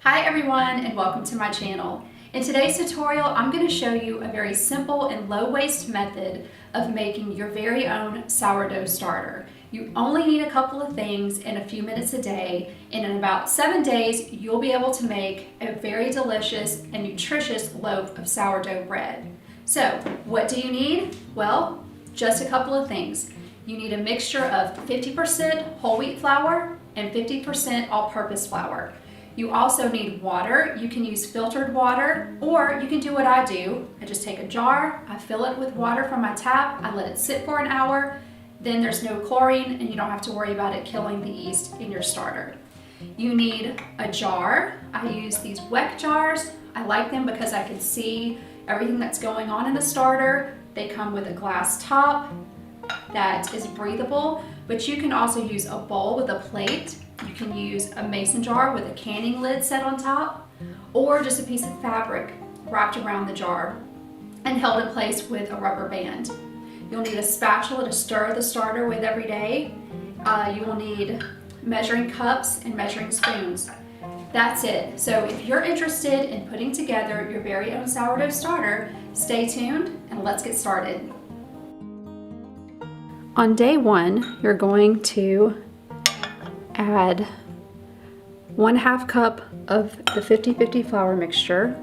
Hi everyone and welcome to my channel. In today's tutorial, I'm going to show you a very simple and low waste method of making your very own sourdough starter. You only need a couple of things in a few minutes a day, and in about 7 days, you'll be able to make a very delicious and nutritious loaf of sourdough bread. So, what do you need? Well, just a couple of things. You need a mixture of 50% whole wheat flour and 50% all-purpose flour. You also need water. You can use filtered water, or you can do what I do. I just take a jar, I fill it with water from my tap, I let it sit for an hour, then there's no chlorine and you don't have to worry about it killing the yeast in your starter. You need a jar. I use these Weck jars. I like them because I can see everything that's going on in the starter. They come with a glass top that is breathable, but you can also use a bowl with a plate. You can use a mason jar with a canning lid set on top, or just a piece of fabric wrapped around the jar and held in place with a rubber band. You'll need a spatula to stir the starter with every day. You will need measuring cups and measuring spoons. That's it. So if you're interested in putting together your very own sourdough starter, stay tuned and let's get started. On day one, you're going to add 1/2 cup of the 50-50 flour mixture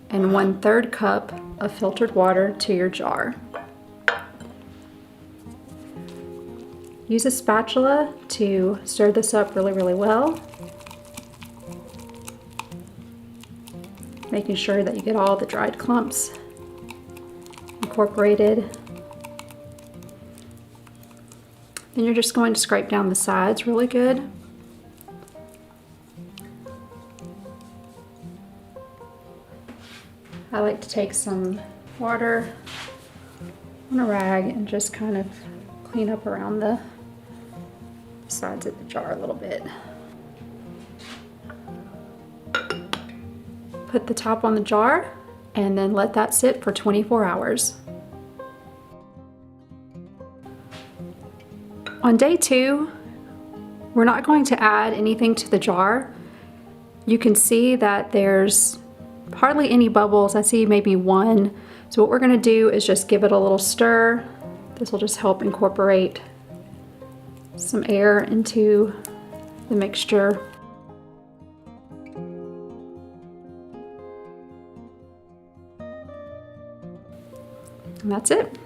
and 1/3 cup of filtered water to your jar. Use a spatula to stir this up really well, making sure that you get all the dried clumps incorporated. Then you're just going to scrape down the sides really good. I like to take some water on a rag and just kind of clean up around the sides of the jar a little bit. Put the top on the jar and then let that sit for 24 hours. On day two, we're not going to add anything to the jar. You can see that there's hardly any bubbles. I see maybe one. So what we're going to do is just give it a little stir. This will just help incorporate some air into the mixture. And that's it.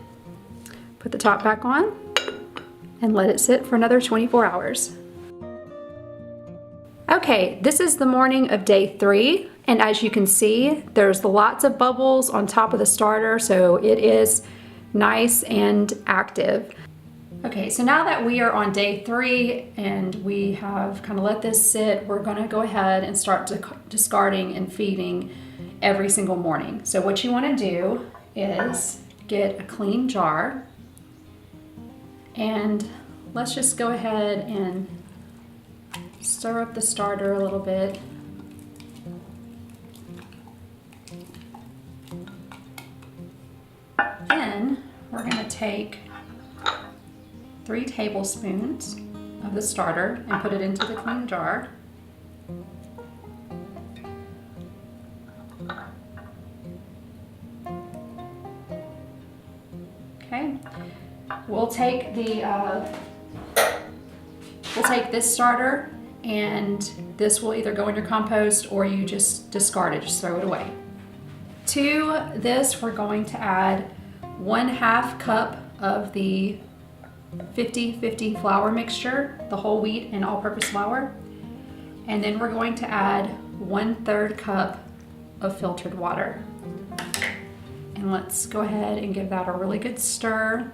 Put the top back on and let it sit for another 24 hours. Okay, this is the morning of day 3, and as you can see, there's lots of bubbles on top of the starter, so it is nice and active. Okay, so now that we are on day 3 and we have kind of let this sit, we're gonna go ahead and start discarding and feeding every single morning. So what you wanna do is get a clean jar, and let's just go ahead and stir up the starter a little bit. Then we're going to take 3 tablespoons of the starter and put it into the clean jar. Okay. We'll take this starter, and this will either go in your compost or you just discard it, just throw it away. To this, we're going to add 1/2 cup of the 50-50 flour mixture, the whole wheat and all-purpose flour. And then we're going to add 1/3 cup of filtered water. And let's go ahead and give that a really good stir.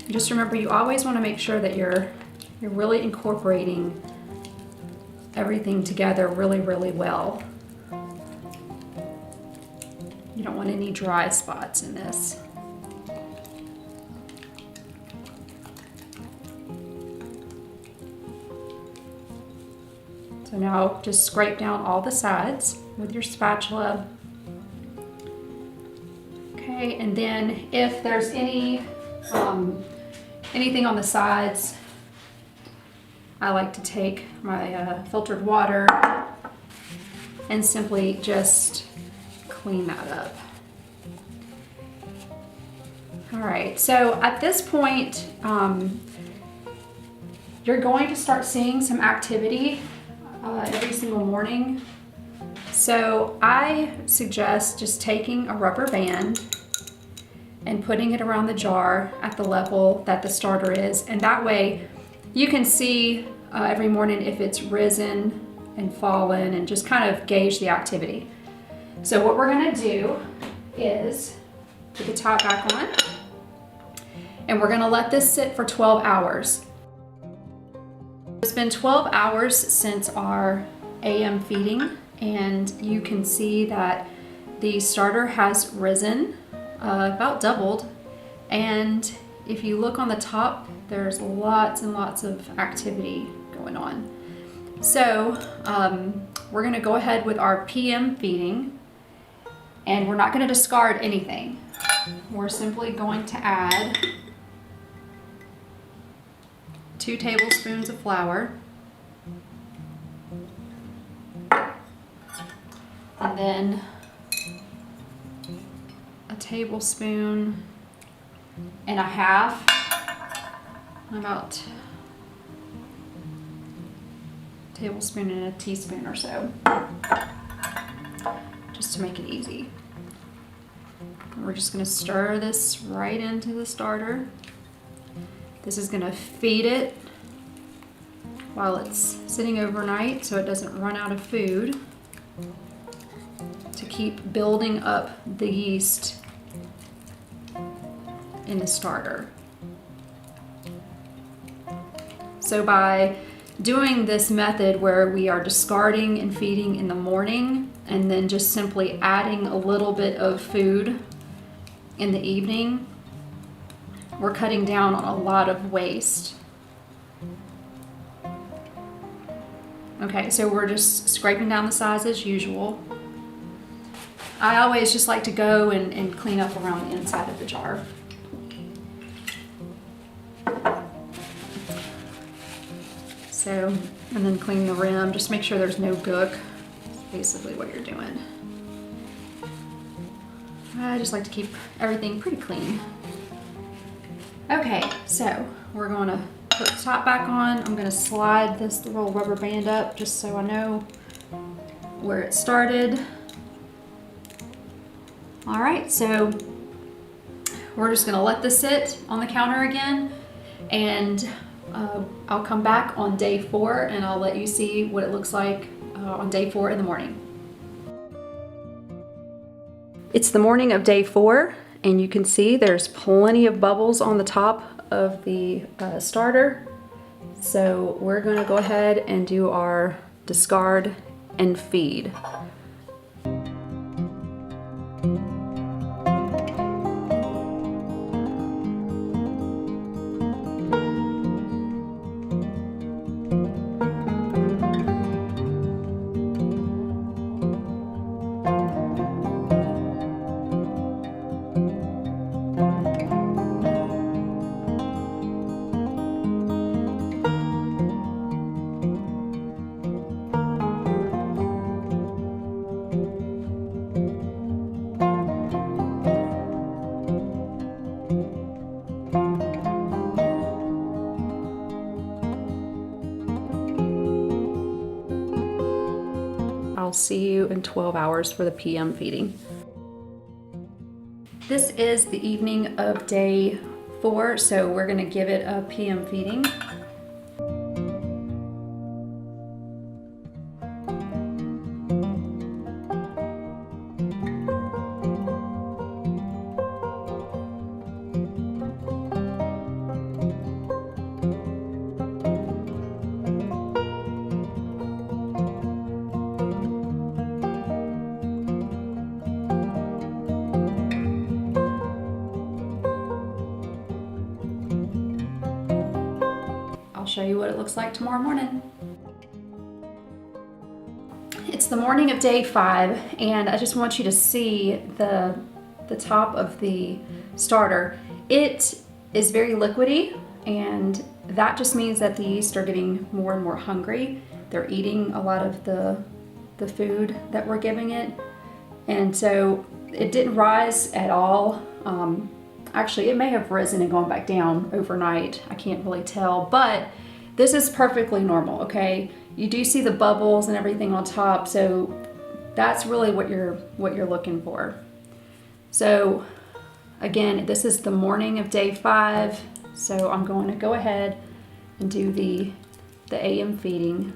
Just remember, you always want to make sure that you're really incorporating everything together really well. You don't want any dry spots in this. So now just scrape down all the sides with your spatula. Okay, And then if there's anything on the sides, I like to take my filtered water and simply just clean that up. All right, so at this point, you're going to start seeing some activity every single morning. So I suggest just taking a rubber band and putting it around the jar at the level that the starter is. And that way you can see every morning if it's risen and fallen and just kind of gauge the activity. So what we're gonna do is put the top back on, and we're gonna let this sit for 12 hours. It's been 12 hours since our AM feeding, and you can see that the starter has risen, about doubled. And if you look on the top, there's lots and lots of activity going on. So we're gonna go ahead with our PM feeding, and we're not gonna discard anything. We're simply going to add 2 tablespoons of flour, and then a tablespoon and a half, about a tablespoon and a teaspoon or so, just to make it easy. And we're just going to stir this right into the starter. This is going to feed it while it's sitting overnight so it doesn't run out of food, to keep building up the yeast in the starter. So by doing this method where we are discarding and feeding in the morning and then just simply adding a little bit of food in the evening, we're cutting down on a lot of waste. Okay, so we're just scraping down the sides as usual. I always just like to go and clean up around the inside of the jar. So, and then clean the rim, just make sure there's no gook. That's basically what you're doing. I just like to keep everything pretty clean. Okay, so we're going to put the top back on. I'm going to slide this little rubber band up just so I know where it started. All right, so we're just going to let this sit on the counter again, and I'll come back on day 4 and I'll let you see what it looks like on day 4 in the morning. It's the morning of day 4, and you can see there's plenty of bubbles on the top of the starter. So we're going to go ahead and do our discard and feed. I'll see you in 12 hours for the PM feeding. This is the evening of day 4, so we're going to give it a PM feeding. I'll show you what it looks like tomorrow morning. It's the morning of day 5, and I just want you to see the the top of the starter, it is very liquidy, and that just means that the yeast are getting more and more hungry. They're eating a lot of the food that we're giving it. And so it didn't rise at all. Actually, it may have risen and gone back down overnight. I can't really tell, but this is perfectly normal, okay? You do see the bubbles and everything on top, so that's really what you're looking for. So again, this is the morning of day 5, so I'm going to go ahead and do the AM feeding.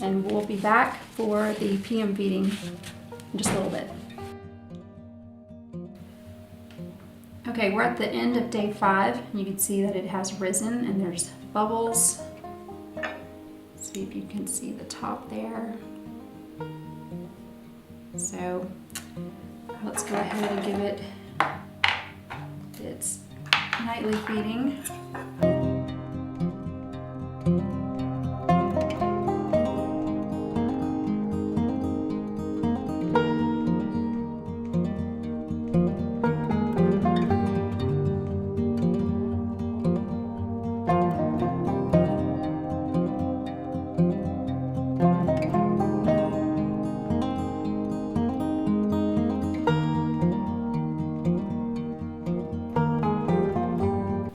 And we'll be back for the PM feeding in just a little bit. Okay, we're at the end of day 5. You can see that it has risen and there's bubbles. See if you can see the top there. So let's go ahead and give it its nightly feeding.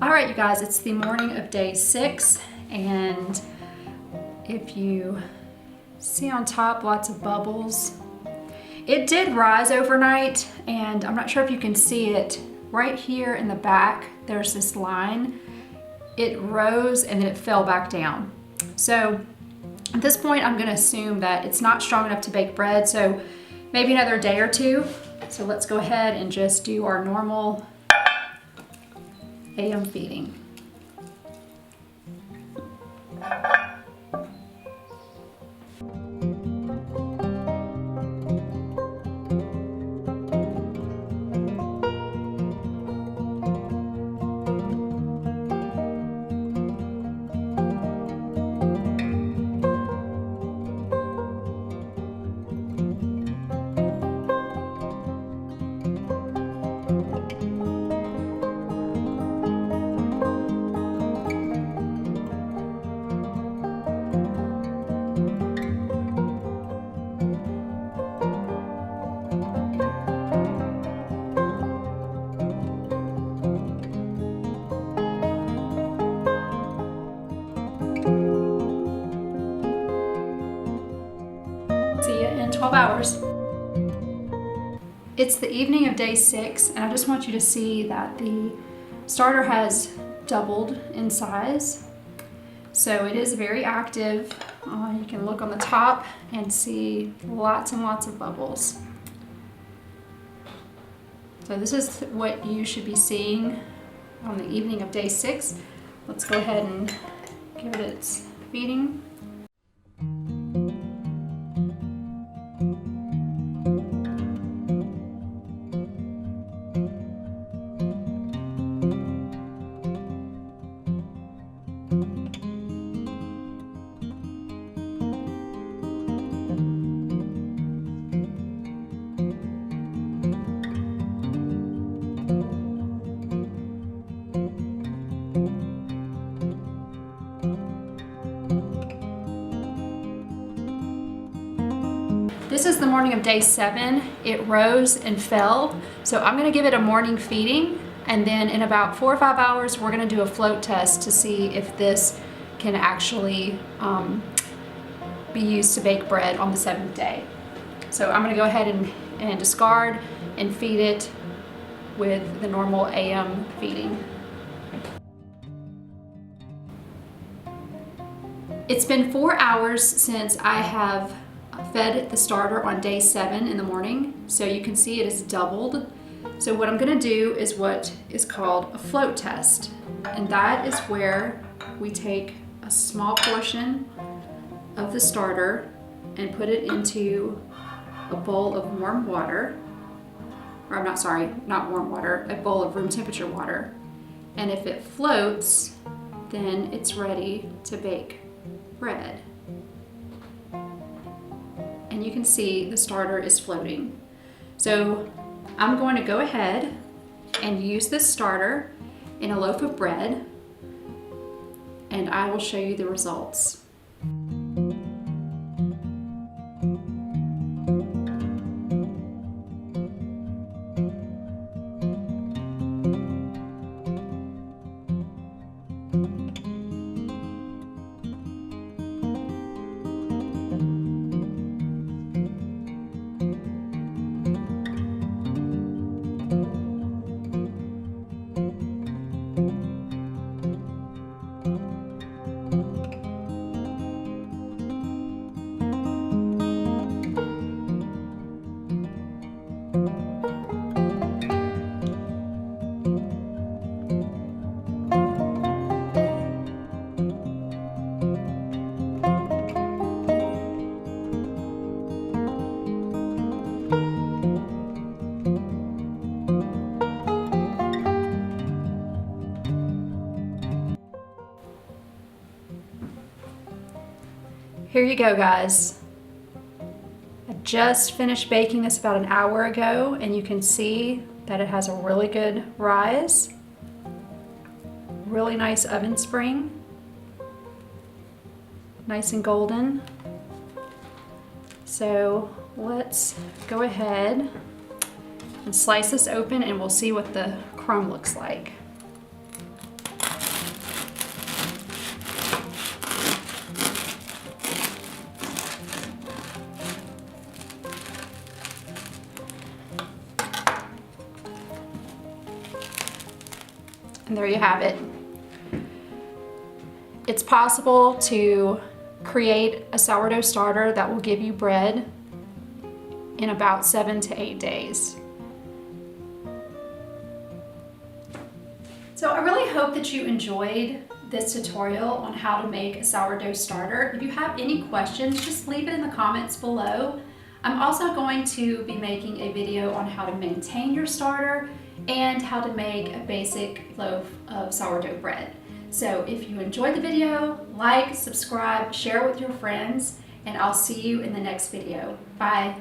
All right, you guys, it's the morning of day 6, and if you see on top lots of bubbles, it did rise overnight, and I'm not sure if you can see it right here in the back. There's this line. It rose and then it fell back down. So at this point, I'm going to assume that it's not strong enough to bake bread, so maybe another day or 2. So let's go ahead and just do our normal AM feeding. See you in 12 hours. It's the evening of day 6, and I just want you to see that the starter has doubled in size. So it is very active. You can look on the top and see lots and lots of bubbles. So this is what you should be seeing on the evening of day 6. Let's go ahead and give it its feeding. This is the morning of day 7. It rose and fell. So I'm gonna give it a morning feeding, and then in about 4 or 5 hours, we're gonna do a float test to see if this can actually be used to bake bread on the 7th day. So I'm gonna go ahead and discard and feed it with the normal AM feeding. It's been 4 hours since I have fed the starter on day 7 in the morning, so you can see it is doubled. So what I'm gonna do is what is called a float test, and that is where we take a small portion of the starter and put it into a bowl of warm water, or I'm not sorry, not warm water, a bowl of room temperature water. And if it floats, then it's ready to bake bread. And you can see the starter is floating. So I'm going to go ahead and use this starter in a loaf of bread, and I will show you the results. Here you go, guys. I just finished baking this about an hour ago, and you can see that it has a really good rise. Really nice oven spring. Nice and golden. So let's go ahead and slice this open, and we'll see what the crumb looks like. And there you have it. It's possible to create a sourdough starter that will give you bread in about 7 to 8 days. So I really hope that you enjoyed this tutorial on how to make a sourdough starter. If you have any questions, just leave it in the comments below. I'm also going to be making a video on how to maintain your starter and how to make a basic loaf of sourdough bread. So if you enjoyed the video, like, subscribe, share with your friends, and I'll see you in the next video. Bye.